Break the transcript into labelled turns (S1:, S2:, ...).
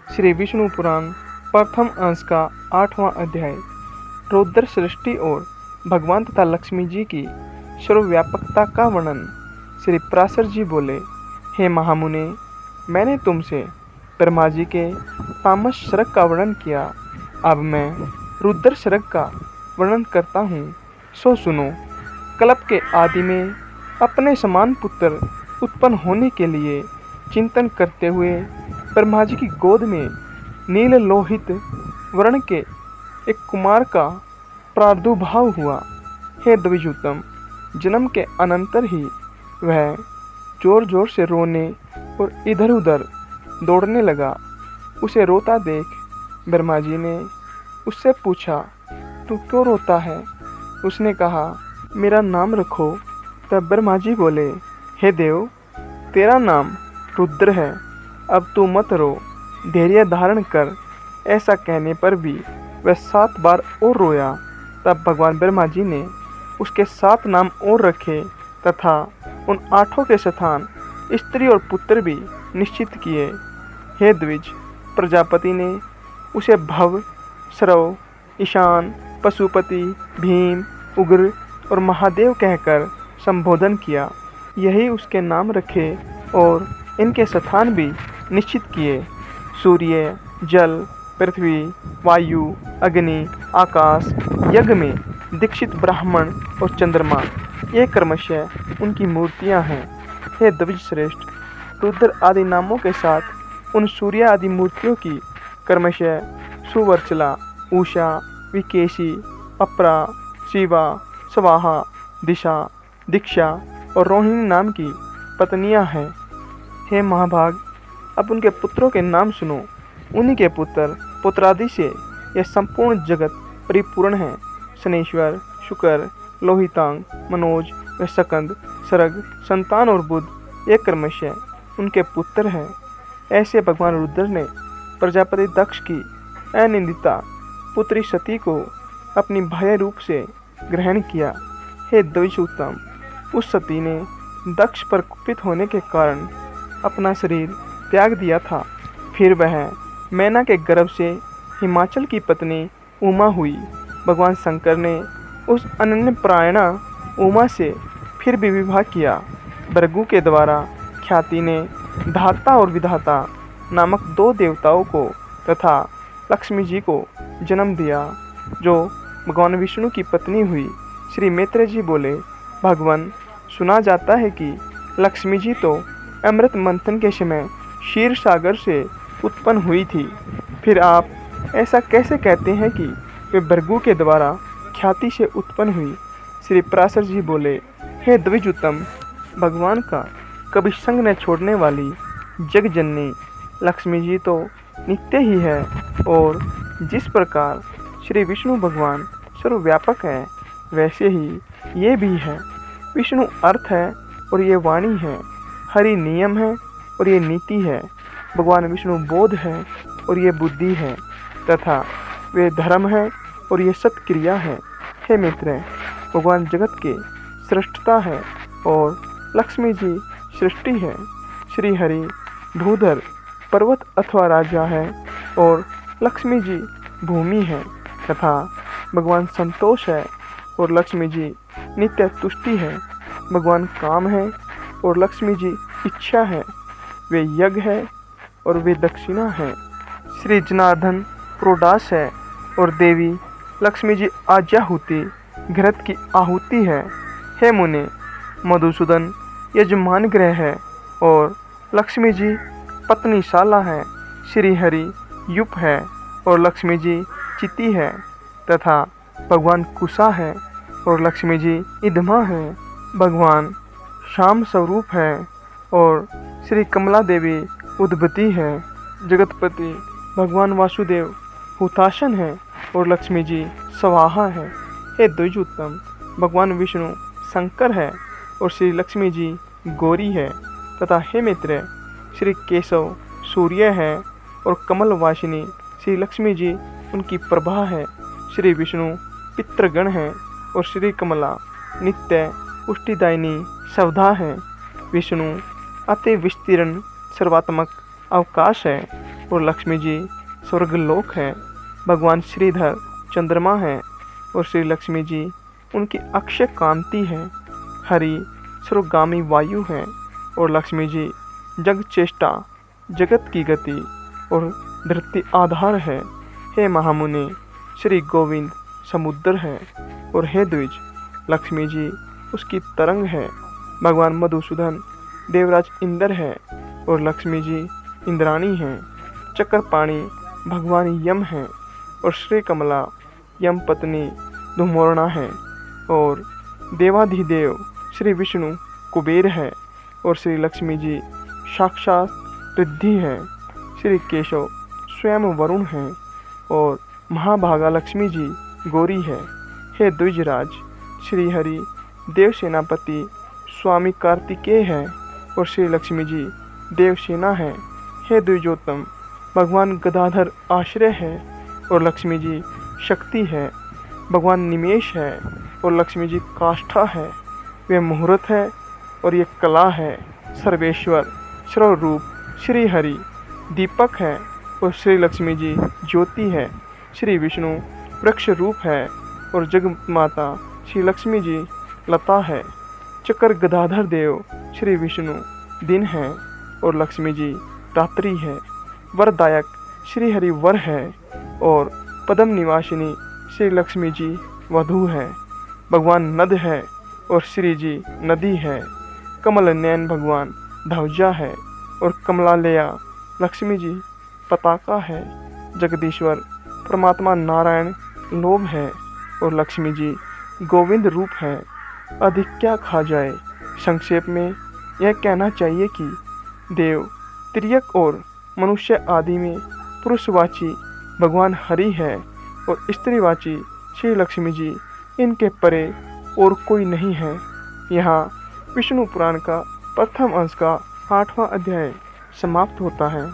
S1: श्री विष्णु पुराण प्रथम अंश का 8वां अध्याय। रुद्र सृष्टि और भगवान तथा लक्ष्मी जी की सर्वव्यापकता का वर्णन। श्री पराशर जी बोले, हे महामुने, मैंने तुमसे ब्रह्मा जी के तामस सर्ग का वर्णन किया। अब मैं रुद्र सर्ग का वर्णन करता हूँ, सो सुनो। कल्प के आदि में अपने समान पुत्र उत्पन्न होने के लिए चिंतन करते हुए ब्रह्मा जी की गोद में नील लोहित वर्ण के एक कुमार का प्रादुर्भाव हुआ। हे द्विजोत्तम, जन्म के अनंतर ही वह जोर जोर से रोने और इधर उधर दौड़ने लगा। उसे रोता देख ब्रह्मा जी ने उससे पूछा, तू क्यों रोता है? उसने कहा, मेरा नाम रखो। तब ब्रह्मा जी बोले, हे देव, तेरा नाम रुद्र है, अब तू मत रो, धैर्य धारण कर। ऐसा कहने पर भी वह 7 बार और रोया। तब भगवान ब्रह्मा जी ने उसके 7 नाम और रखे तथा उन 8 के स्थान स्त्री और पुत्र भी निश्चित किए। हे द्विज, प्रजापति ने उसे भव, श्रव, ईशान, पशुपति, भीम, उग्र और महादेव कहकर संबोधन किया। यही उसके नाम रखे और इनके स्थान भी निश्चित किए। सूर्य, जल, पृथ्वी, वायु, अग्नि, आकाश, यज्ञ में दीक्षित ब्राह्मण और चंद्रमा, ये क्रमशः उनकी मूर्तियां हैं। हे द्विज श्रेष्ठ, रुद्र आदि नामों के साथ उन सूर्य आदि मूर्तियों की क्रमशः सुवर्चला, उषा, विकेशी, अपरा, शिवा, स्वाहा, दिशा, दीक्षा और रोहिणी नाम की पत्नियां हैं। हे महाभाग, अब उनके पुत्रों के नाम सुनो। उन्हीं के पुत्रादि से यह संपूर्ण जगत परिपूर्ण है। शनेश्वर, शुक्र, लोहितांग, मनोज व सकंद, सर्ग, संतान और बुध, ये क्रमशः उनके पुत्र हैं। ऐसे भगवान रुद्र ने प्रजापति दक्ष की अनिंदिता पुत्री सती को अपनी भार्या रूप से ग्रहण किया। हे द्विजोत्तम, उस सती ने दक्ष पर कुपित होने के कारण अपना शरीर त्याग दिया था। फिर वह मैना के गर्भ से हिमाचल की पत्नी उमा हुई। भगवान शंकर ने उस अनन्य प्रायणा उमा से फिर भी विवाह किया। भृगु के द्वारा ख्याति ने धाता और विधाता नामक 2 देवताओं को तथा लक्ष्मी जी को जन्म दिया, जो भगवान विष्णु की पत्नी हुई। श्री मैत्रेय जी बोले, भगवान, सुना जाता है कि लक्ष्मी जी तो अमृत मंथन के समय क्षीर सागर से उत्पन्न हुई थी। फिर आप ऐसा कैसे कहते हैं कि वे भृगु के द्वारा ख्याति से उत्पन्न हुई? श्री पराशर जी बोले, हे द्विजोत्तम, भगवान का कभी संग न छोड़ने वाली जगजननी लक्ष्मी जी तो नित्य ही है, और जिस प्रकार श्री विष्णु भगवान सर्वव्यापक है, वैसे ही ये भी है। विष्णु अर्थ है और ये वाणी है। हरि नियम है और ये नीति है। भगवान विष्णु बोध है और ये बुद्धि है, तथा वे धर्म है और ये सत्क्रिया है। हे मित्र, भगवान जगत के सृष्टता है और लक्ष्मी जी सृष्टि है। श्री हरि भूधर पर्वत अथवा राजा है और लक्ष्मी जी भूमि है, तथा भगवान संतोष है और लक्ष्मी जी नित्य तुष्टि है। भगवान काम है और लक्ष्मी जी इच्छा है। वे यज्ञ है और वे दक्षिणा है। श्री जनार्दन प्रोडास है और देवी लक्ष्मी जी आज्याहुति, घृत की आहुति है। हे मुने, मधुसूदन यजमान ग्रह है और लक्ष्मी जी पत्नीशाला है। श्री हरि युप है और लक्ष्मी जी चिति है, तथा भगवान कुशा है और लक्ष्मी जी इदमा है। भगवान श्याम स्वरूप है और श्री कमला देवी उद्भति है। जगतपति भगवान वासुदेव हुताशन है और लक्ष्मी जी स्वाहा है। हे द्विजोत्तम, भगवान विष्णु शंकर है और श्री लक्ष्मी जी गौरी है, तथा हे मित्र, श्री केशव सूर्य है और कमल वासिनी श्री लक्ष्मी जी उनकी प्रभा है। श्री विष्णु पितृगण है और श्री कमला नित्य पुष्टिदायिनी सवधा है। विष्णु अति विस्तीर्ण सर्वात्मक अवकाश है और लक्ष्मी जी स्वर्गलोक है। भगवान श्रीधर चंद्रमा है और श्री लक्ष्मी जी उनकी अक्षय कांति है। हरि सर्वगामी वायु है और लक्ष्मी जी जग चेष्टा, जगत की गति और धरती आधार है। हे महामुनि, श्री गोविंद समुद्र है और हे द्विज, लक्ष्मी जी उसकी तरंग है। भगवान मधुसूदन देवराज इंद्र है और लक्ष्मी जी इंद्राणी हैं। चक्रपाणी भगवान यम हैं और श्री कमला यम पत्नी धूमोरणा है और देवाधिदेव श्री विष्णु कुबेर है और श्री लक्ष्मी जी साक्षात रिद्धि है। श्री केशव स्वयं वरुण हैं और महाभागा लक्ष्मी जी गौरी है। हे द्विजराज, श्री हरि देव सेनापति स्वामी कार्तिकेय है और श्री लक्ष्मी जी देवसेना है। हे द्विजोत्तम, भगवान गदाधर आश्रय है और लक्ष्मी जी शक्ति है। भगवान निमेश है और लक्ष्मी जी काष्ठा है। वे मुहूर्त है और ये कला है। सर्वेश्वर सर्व रूप श्री हरि दीपक है और श्री लक्ष्मी जी ज्योति है। श्री विष्णु वृक्ष रूप है और जगमाता श्री लक्ष्मी जी लता है। चक्र गदाधर देव श्री विष्णु दिन है और लक्ष्मी जी रात्रि है। वरदायक श्री हरि वर है और पद्म निवासिनी श्री लक्ष्मी जी वधू है। भगवान नद है और श्री जी नदी है। कमल नयन भगवान ध्वजा है और कमलालया लक्ष्मी जी पताका है। जगदीश्वर परमात्मा नारायण लोभ है और लक्ष्मी जी गोविंद रूप है। अधिक क्या कहा जाए, संक्षेप में यह कहना चाहिए कि देव, तिर्यक और मनुष्य आदि में पुरुषवाची भगवान हरि है और स्त्रीवाची श्री लक्ष्मी जी, इनके परे और कोई नहीं है। यहाँ विष्णु पुराण का प्रथम अंश का 8वां अध्याय समाप्त होता है।